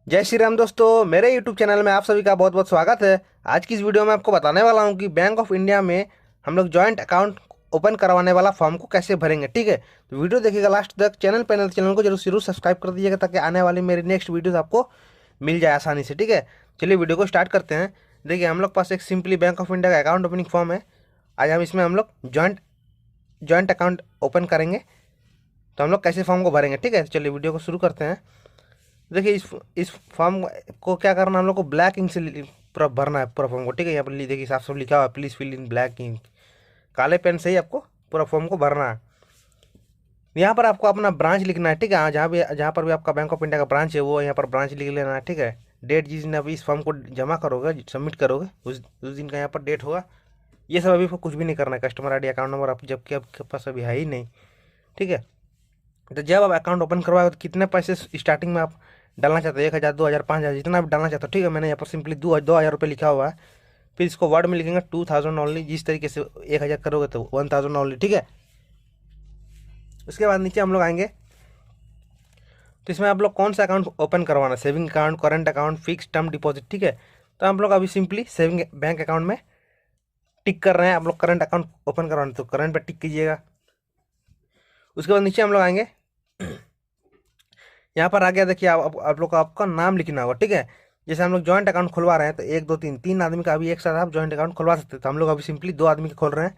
जय श्री राम दोस्तों, मेरे YouTube चैनल में आप सभी का बहुत बहुत स्वागत है। आज की इस वीडियो में आपको बताने वाला हूं कि बैंक ऑफ इंडिया में हम लोग जॉइंट अकाउंट ओपन करवाने वाला फॉर्म को कैसे भरेंगे। ठीक है, तो वीडियो देखिएगा लास्ट तक। चैनल को जरूर सब्सक्राइब कर दीजिएगा ताकि आने वाली मेरी नेक्स्ट वीडियोस आपको मिल जाए आसानी से। ठीक है, चलिए वीडियो को स्टार्ट करते हैं। देखिए, हम लोग पास एक सिंपली बैंक ऑफ इंडिया का अकाउंट ओपनिंग फॉर्म है। आज हम लोग जॉइंट अकाउंट ओपन करेंगे। तो हम लोग कैसे फॉर्म को भरेंगे, ठीक है, चलिए वीडियो को शुरू करते हैं। देखिए, इस फॉर्म को क्या करना, हम लोग को ब्लैक इंक से पूरा भरना है पूरा फॉर्म को। ठीक है, यहाँ पर देखिए साफ साफ लिखा हुआ है, please fill in black ink. काले पेन से ही आपको पूरा फॉर्म को भरना है। यहाँ पर आपको अपना ब्रांच लिखना है। ठीक है, जहाँ पर भी आपका बैंक ऑफ इंडिया का ब्रांच है वो यहाँ पर ब्रांच लिख लेना है। ठीक है, डेट जिस दिन अभी इस फॉर्म को जमा करोगे, सबमिट करोगे, उस दिन का यहाँ पर डेट होगा। ये सब अभी कुछ भी नहीं करना है। Customer I D, account number आप जबकि आपके पास अभी है ही नहीं। ठीक है, तो जब आप अकाउंट ओपन करवाओगे तो कितने पैसे स्टार्टिंग में आप डालना चाहते हो, 1,000, 2,000, 5,000, जितना आप डालना चाहते हो। ठीक है, मैंने यहाँ पर सिंपली 2,000 रुपये लिखा हुआ है। फिर इसको वर्ड में लिखेंगे 2,000 ओनली। जिस तरीके से 1,000 करोगे तो 1,000 ओनली। ठीक है, उसके बाद नीचे हम लोग आएंगे तो इसमें आप लोग कौन सा अकाउंट ओपन करवाना, saving account, current account, fix term deposit. ठीक है, तो हम लोग अभी सिंपली सेविंग बैंक अकाउंट में टिक कर रहे हैं। आप लोग करंट अकाउंट ओपन करवाना तो करंट पर टिक कीजिएगा। उसके बाद नीचे हम लोग आएंगे, यहाँ पर आ गया। देखिए, आप लोग को आपका नाम लिखना होगा। ठीक है, जैसे हम लोग जॉइंट अकाउंट खुलवा रहे हैं तो 1, 2, 3 तीन आदमी का अभी एक साथ आप जॉइंट अकाउंट खुलवा सकते हैं। तो हम लोग अभी सिंपली 2 आदमी का खोल रहे हैं।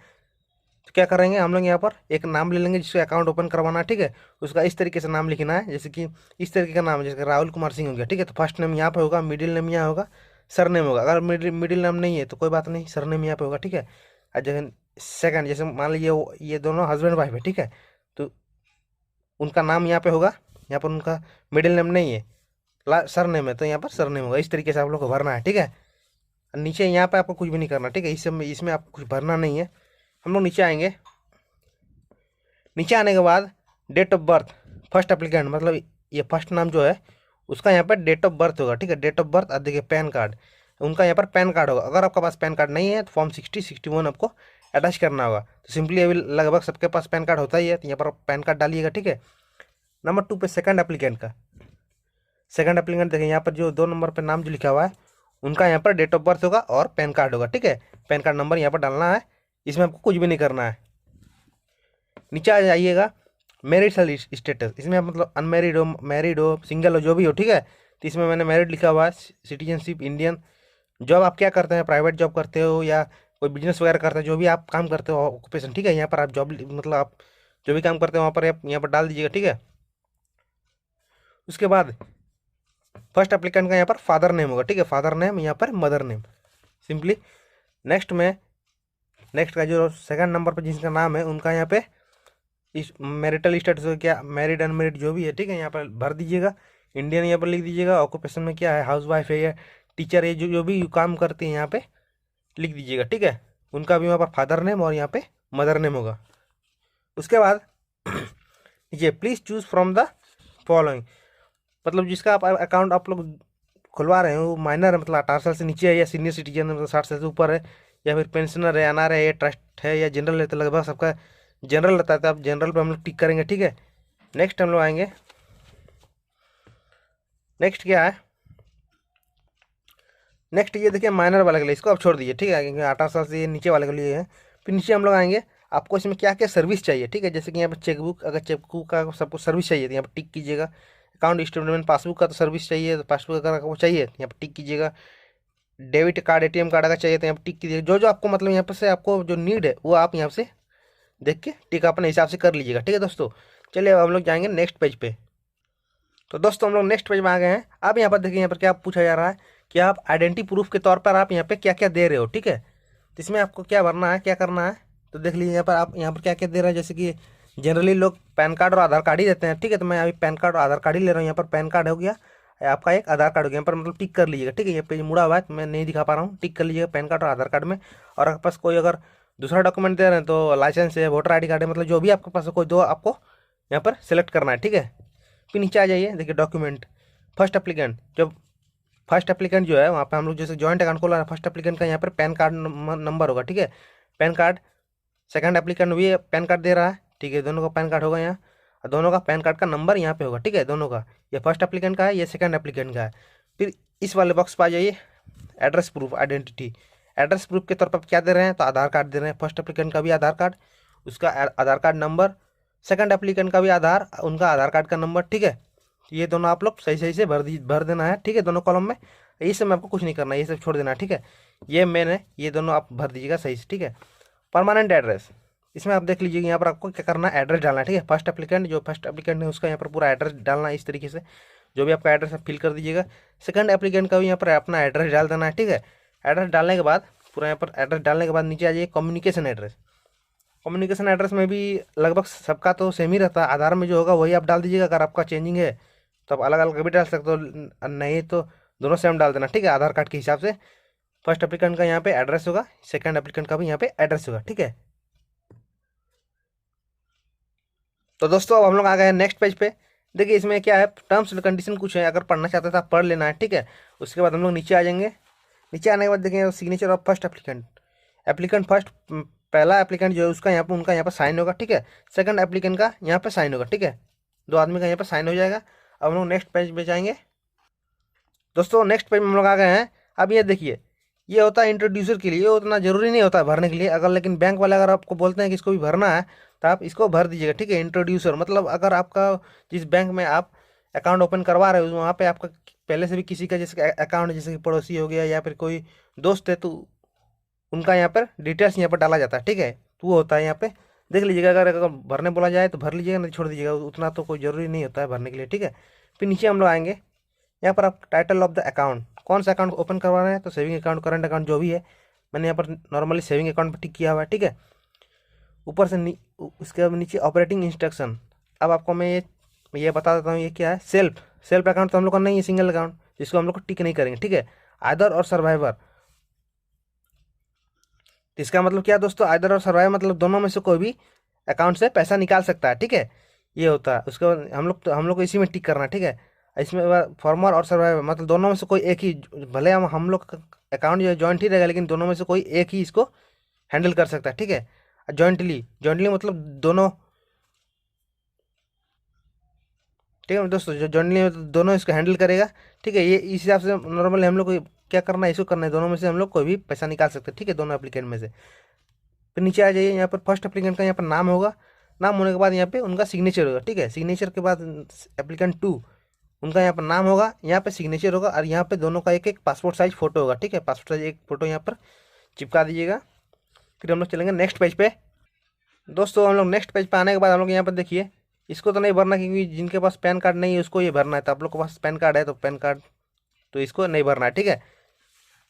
तो क्या करेंगे, हम लोग यहाँ पर एक नाम ले लेंगे जिसका अकाउंट ओपन करवाना है। ठीक है, उसका इस तरीके से नाम लिखना है, जैसे कि इस तरीके का नाम है, जैसे राहुल कुमार सिंह हो गया। ठीक है, तो फर्स्ट नेम यहाँ पे होगा, मिडिल नेम यहाँ होगा, सर नेम होगा। अगर मिडिल नेम नहीं है तो कोई बात नहीं, सर नेम यहाँ पे होगा। ठीक है, और जैसे सेकंड, जैसे मान लीजिए ये दोनों हस्बैंड वाइफ है। ठीक है, तो उनका नाम यहाँ पे होगा। यहाँ पर उनका मिडिल नेम नहीं है, सर नेम है, तो यहाँ पर सर नेम होगा। इस तरीके से आप लोग को भरना है। ठीक है, नीचे यहाँ पे आपको कुछ भी नहीं करना। ठीक है, इसमें आपको कुछ भरना नहीं है। हम लोग नीचे आएंगे। नीचे आने के बाद date of birth, first applicant मतलब ये फर्स्ट नाम जो है उसका यहाँ पर डेट ऑफ बर्थ होगा। ठीक है, डेट ऑफ बर्थ। और देखिए पैन कार्ड, उनका यहाँ पर पैन कार्ड होगा। अगर आपका पास पैन कार्ड नहीं है तो फॉर्म 60, 61 आपको अटैच करना होगा। तो सिंपली अभी लगभग सबके पास पैन कार्ड होता ही है, तो यहाँ पर पैन कार्ड डालिएगा। ठीक है, नंबर 2 पे सेकंड एप्लीकेंट देखिए, यहाँ पर जो 2 नंबर पर नाम जो लिखा हुआ है उनका यहाँ पर डेट ऑफ बर्थ होगा और पैन कार्ड होगा। ठीक है, पैन कार्ड नंबर यहाँ पर डालना है। इसमें आपको कुछ भी नहीं करना है। नीचे आ जाइएगा, मैरिड स्टेटस, इसमें आप मतलब अनमेरिड हो, मैरिड हो, सिंगल हो, जो भी हो। ठीक है, तो इसमें मैंने मैरिड लिखा हुआ है। Citizenship Indian. जॉब आप क्या करते हैं, प्राइवेट जॉब करते हो या कोई बिजनेस वगैरह करते हैं, जो भी आप काम करते हो ऑक्यूपेशन। ठीक है, यहाँ पर आप जॉब मतलब आप जो भी काम करते हो वहाँ पर आप यहाँ पर डाल दीजिएगा। ठीक है, उसके बाद फर्स्ट एप्लीकेंट का यहाँ पर फादर नेम होगा। ठीक है, फादर नेम, यहाँ पर मदर नेम सिंपली। नेक्स्ट का जो सेकंड नंबर पर जिसका नाम है उनका यहाँ पे इस मैरिटल स्टेटस हो, क्या मैरिड अनमेरिड जो भी है। ठीक है, यहाँ पर भर दीजिएगा। इंडियन यहाँ पर लिख दीजिएगा। ऑक्यूपेशन में क्या है, हाउस वाइफ है या टीचर है, जो भी काम करते हैं यहाँ पे लिख दीजिएगा। ठीक है, उनका भी यहाँ पर फादर नेम और यहाँ पे मदर नेम होगा। उसके बाद ये please choose from the following, मतलब जिसका आप अकाउंट आप लोग खुलवा रहे हो वो माइनर है, मतलब 18 साल से नीचे है, या सीनियर सिटीजन है मतलब 60 साल से ऊपर है, या फिर पेंशनर है, अनार है, या ट्रस्ट है, या जनरल है। तो लगभग सबका जनरल रहता है, तो आप जनरल पे हम लोग टिक करेंगे। ठीक है, नेक्स्ट हम लोग आएंगे। नेक्स्ट क्या है, नेक्स्ट ये देखिए माइनर वाले के लिए, इसको आप छोड़ दीजिए। ठीक है, क्योंकि 18 साल से ये नीचे वाले के लिए है। फिर नीचे हम लोग आएंगे, आपको इसमें क्या क्या सर्विस चाहिए। ठीक है, जैसे कि यहाँ पर चेकबुक, अगर चेकबुक का सबको सर्विस चाहिए तो यहाँ पर टिक कीजिएगा। अकाउंट स्टेटमेंट, पासबुक का तो सर्विस चाहिए, तो पासबुक अगर आपको चाहिए तो यहाँ पर टिक कीजिएगा। डेबिट कार्ड, एटीएम कार्ड अगर चाहिए तो यहाँ पर टिक कीजिएगा। जो जो आपको मतलब यहाँ पर से आपको जो नीड है वो आप यहाँ से देख के टिक अपने हिसाब से कर लीजिएगा। ठीक है दोस्तों, चलिए अब हम लोग जाएंगे नेक्स्ट पेज पे। तो दोस्तों हम लोग नेक्स्ट पेज में आ गए हैं। अब यहाँ पर देखिए, यहाँ पर क्या पूछा जा रहा है कि आप आइडेंटिटी प्रूफ के तौर पर आप यहाँ पे क्या क्या दे रहे हो। ठीक है, तो इसमें आपको क्या भरना है, क्या करना है, तो देख लीजिए यहाँ पर आप यहाँ पर क्या क्या दे रहे हैं। जैसे कि जनरली लोग पैन कार्ड और आधार कार्ड ही देते हैं। ठीक है, तो मैं अभी पैन कार्ड और आधार कार्ड ही ले रहा हूँ। यहाँ पर पैन कार्ड हो गया, आपका एक आधार कार्ड हो गया। यहाँ पर मतलब टिक कर लीजिएगा। ठीक है, ये पेज मुड़ा हुआ है तो मैं नहीं दिखा पा रहा हूँ, टिक कर लीजिएगा पैन कार्ड और आधार कार्ड में। और आपके पास कोई अगर दूसरा डॉक्यूमेंट दे रहे हैं तो लाइसेंस है, वोटर आई कार्ड है, मतलब जो भी आपके पास है कोई दो आपको यहाँ पर सेलेक्ट करना है। ठीक है, फिर नीचे आ जाइए, देखिए डॉक्यूमेंट, फर्स्ट एप्लीकेंट। जब फर्स्ट एप्लीकेंट जो है वहाँ पे हम लोग जैसे जॉइंट अकाउंट खोला है, फर्स्ट एप्लीकेंट का यहाँ पर पैन कार्ड नंबर होगा। ठीक है, पैन कार्ड। सेकंड एप्लीकेंट भी पैन कार्ड दे रहा है। ठीक है, दोनों का पैन कार्ड होगा यहाँ, और दोनों का पैन कार्ड का नंबर यहाँ पे होगा। ठीक है, दोनों का, ये फर्स्ट एप्लीकेंट का है, ये सेकंड एप्लीकेंट का है। फिर इस वाले बॉक्स पर आ जाइए, address proof identity. Address proof के तौर पर क्या दे रहे हैं, तो आधार कार्ड दे रहे हैं। फर्स्ट एप्लीकेंट का भी आधार कार्ड, उसका आधार कार्ड नंबर, सेकंड एप्लीकेंट का भी आधार, उनका आधार कार्ड का नंबर, ठीक है। ये दोनों आप लोग सही सही से भर देना है, ठीक है, दोनों कॉलम में। ये सब में आपको कुछ नहीं करना है, ये सब छोड़ देना है, ठीक है। ये मेन है, ये दोनों आप भर दीजिएगा सही से, ठीक है। परमानेंट एड्रेस, इसमें आप देख लीजिए यहाँ पर आपको क्या करना है, एड्रेस डालना है, ठीक है। फर्स्ट एप्लीकेंट है उसका यहाँ पर पूरा एड्रेस डालना है इस तरीके से, जो भी आपका एड्रेस है फिल कर दीजिएगा। सेकंड एप्लीकेंट का भी यहाँ पर अपना एड्रेस डाल देना है, ठीक है। एड्रेस डालने के बाद पूरा यहाँ पर एड्रेस डालने के बाद नीचे आ जाइए कम्युनिकेशन एड्रेस। कम्युनिकेशन एड्रेस में भी लगभग सबका तो सेम ही रहता है, आधार में जो होगा वही आप डाल दीजिएगा। अगर आपका चेंजिंग है तो आप अलग अलग भी डाल सकते हो, नहीं तो दोनों सेम डाल देना, ठीक है, आधार कार्ड के हिसाब से। फर्स्ट एप्लीकेंट का यहाँ पे एड्रेस होगा, सेकंड एप्लीकेंट का भी यहाँ पे एड्रेस होगा, ठीक है। तो दोस्तों अब हम लोग आ गए हैं नेक्स्ट पेज पे। देखिए इसमें क्या है, टर्म्स एंड कंडीशन कुछ है, अगर पढ़ना चाहते तो आप पढ़ लेना है, ठीक है। उसके बाद हम लोग नीचे आ जाएंगे। नीचे आने के बाद देखेंगे signature of first applicant. Applicant first, पहला एप्लीकेंट जो है उसका यहाँ पर, उनका यहाँ पर साइन होगा, ठीक है। सेकंड एप्लीकेंट का यहाँ पर साइन होगा, ठीक है। दो आदमी का यहाँ पर साइन हो जाएगा। अब हम लोग नेक्स्ट पेज पे जाएंगे। दोस्तों नेक्स्ट पेज में हम लोग आ गए हैं। अब ये देखिए, ये होता है इंट्रोड्यूसर के लिए, ये उतना ज़रूरी नहीं होता है भरने के लिए। अगर लेकिन बैंक वाले अगर आपको बोलते हैं कि इसको भी भरना है तो आप इसको भर दीजिएगा, ठीक है। इंट्रोड्यूसर मतलब अगर आपका जिस बैंक में आप अकाउंट ओपन करवा रहे हो वहाँ पे आपका पहले से भी किसी का जैसे अकाउंट, जैसे कि पड़ोसी हो गया या फिर कोई दोस्त है, तो उनका यहाँ पर डिटेल्स यहाँ पर डाला जाता है, ठीक है। तो वो होता है यहाँ पे, देख लीजिएगा। अगर भरने बोला जाए तो भर लीजिएगा, नहीं छोड़ दीजिएगा, उतना तो कोई ज़रूरी नहीं होता है भरने के लिए, ठीक है। फिर नीचे हम लोग आएंगे, यहाँ पर आप टाइटल ऑफ द अकाउंट, कौन सा अकाउंट ओपन करवा रहे हैं, तो सेविंग अकाउंट, करंट अकाउंट जो भी है। मैंने यहाँ पर नॉर्मली सेविंग अकाउंट पर टिक किया हुआ है, ठीक है। ऊपर से उसके नीचे ऑपरेटिंग इंस्ट्रक्शन। अब आपको मैं ये बता देता हूँ, ये क्या है, सेल्फ अकाउंट तो हम लोग का नहीं है, सिंगल अकाउंट, जिसको हम लोग को टिक नहीं करेंगे, ठीक है। आइदर और सर्वाइवर, इसका मतलब क्या दोस्तों, आइदर और सर्वाइवर मतलब दोनों में से कोई भी अकाउंट से पैसा निकाल सकता है, ठीक है। ये होता है। उसके बाद हम लोग को इसी में टिक करना है, ठीक है। इसमें फॉर्मर और सर्वाइवर मतलब दोनों में से कोई एक ही, भले हम लोग का अकाउंट जो है जॉइंट ही रहेगा, लेकिन दोनों में से कोई एक ही इसको हैंडल कर सकता है, ठीक है। जॉइंटली मतलब दोनों, ठीक है दोस्तों, जो जॉइंटली मतलब दोनों इसको हैंडल करेगा, ठीक है। ये इस हिसाब से नॉर्मली हम लोग को क्या करना है, इसको करना है, दोनों में से हम लोग कोई भी पैसा निकाल सकते हैं, ठीक है, दोनों एप्लीकेंट में से। फिर नीचे आ जाइए, यहाँ पर फर्स्ट एप्लीकेंट का यहाँ पर नाम होगा, नाम होने के बाद यहाँ पे उनका सिग्नेचर होगा, ठीक है। सिग्नेचर के बाद एप्लीकेंट 2, उनका यहाँ पर नाम होगा, यहाँ पे सिग्नेचर होगा, और यहाँ पे दोनों का एक एक पासपोर्ट साइज फोटो होगा, ठीक है। पासपोर्ट साइज एक फोटो यहाँ पर चिपका दीजिएगा। फिर हम लोग चलेंगे नेक्स्ट पेज पे। दोस्तों हम लोग नेक्स्ट पेज पे आने के बाद हम लोग यहाँ पर देखिए, इसको तो नहीं भरना, क्योंकि जिनके पास पैन कार्ड नहीं है उसको ये भरना है। तो आप लोग के पास पैन कार्ड है तो पैन कार्ड तो इसको नहीं भरना है, ठीक है।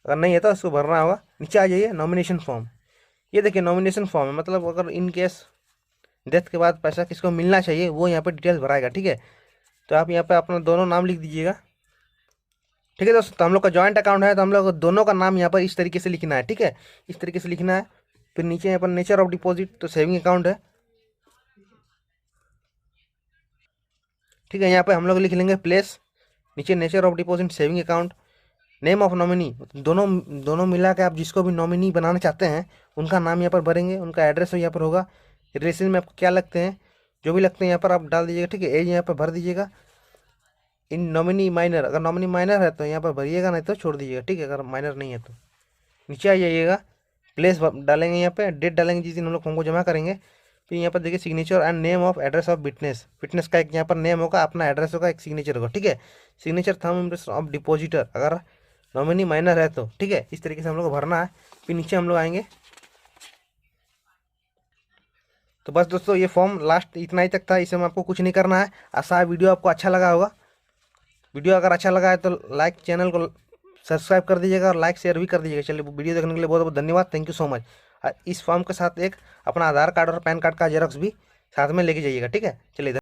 अगर नहीं है तो इसको भरना होगा। नीचे आ जाइए, नॉमिनेशन फॉर्म। ये देखिए नॉमिनेशन फॉर्म है, मतलब अगर इन केस डेथ के बाद पैसा किसको मिलना चाहिए वो यहाँ पे डिटेल्स भराएगा, ठीक है। तो आप यहाँ पे अपना दोनों नाम लिख दीजिएगा, ठीक है दोस्तों। तो हम लोग का जॉइंट अकाउंट है तो हम लोग दोनों का नाम यहाँ पर इस तरीके से लिखना है, ठीक है, इस तरीके से लिखना है। फिर नीचे यहाँ पर नेचर ऑफ डिपॉजिट, तो सेविंग अकाउंट है, ठीक है। यहाँ पे हम लोग लिख लेंगे प्लेस, नीचे nature of deposit saving account, name of nominee, दोनों दोनों मिला के आप जिसको भी नॉमिनी बनाना चाहते हैं उनका नाम यहाँ पर भरेंगे, उनका एड्रेस यहाँ पर होगा। रिलेशन में आपको क्या लगते हैं, जो भी लगते हैं यहाँ पर आप डाल दीजिएगा, ठीक है। एज यहाँ पर भर दीजिएगा। इन नॉमिनी माइनर, अगर नॉमिनी माइनर है तो यहाँ पर भरिएगा, नहीं तो छोड़ दीजिएगा, ठीक है, अगर माइनर नहीं है तो। नीचे आ जाइएगा, प्लेस डालेंगे, यहाँ पे डेट डालेंगे जिस दिन हम लोग फॉर्म को जमा करेंगे। फिर यहाँ पर देखिए signature and name of address of witness, witness का एक यहाँ पर नेम होगा, अपना एड्रेस होगा, एक सिग्नेचर होगा, ठीक है। Signature thumb impression of depositor, अगर नॉमिनी माइनर है तो, ठीक है। इस तरीके से हम लोग को भरना है। फिर नीचे हम लोग आएंगे। तो बस दोस्तों ये फॉर्म लास्ट इतना ही तक था, इसमें आपको कुछ नहीं करना है। आशा है वीडियो आपको अच्छा लगा होगा। वीडियो अगर अच्छा लगा है तो लाइक, चैनल को सब्सक्राइब कर दीजिएगा और लाइक शेयर भी कर दीजिएगा। चलिए वीडियो देखने के लिए बहुत बहुत धन्यवाद, थैंक यू सो मच। इस फॉर्म के साथ एक अपना आधार कार्ड और पैन कार्ड का जेरॉक्स भी साथ में लेके जाइएगा, ठीक है। चलिए।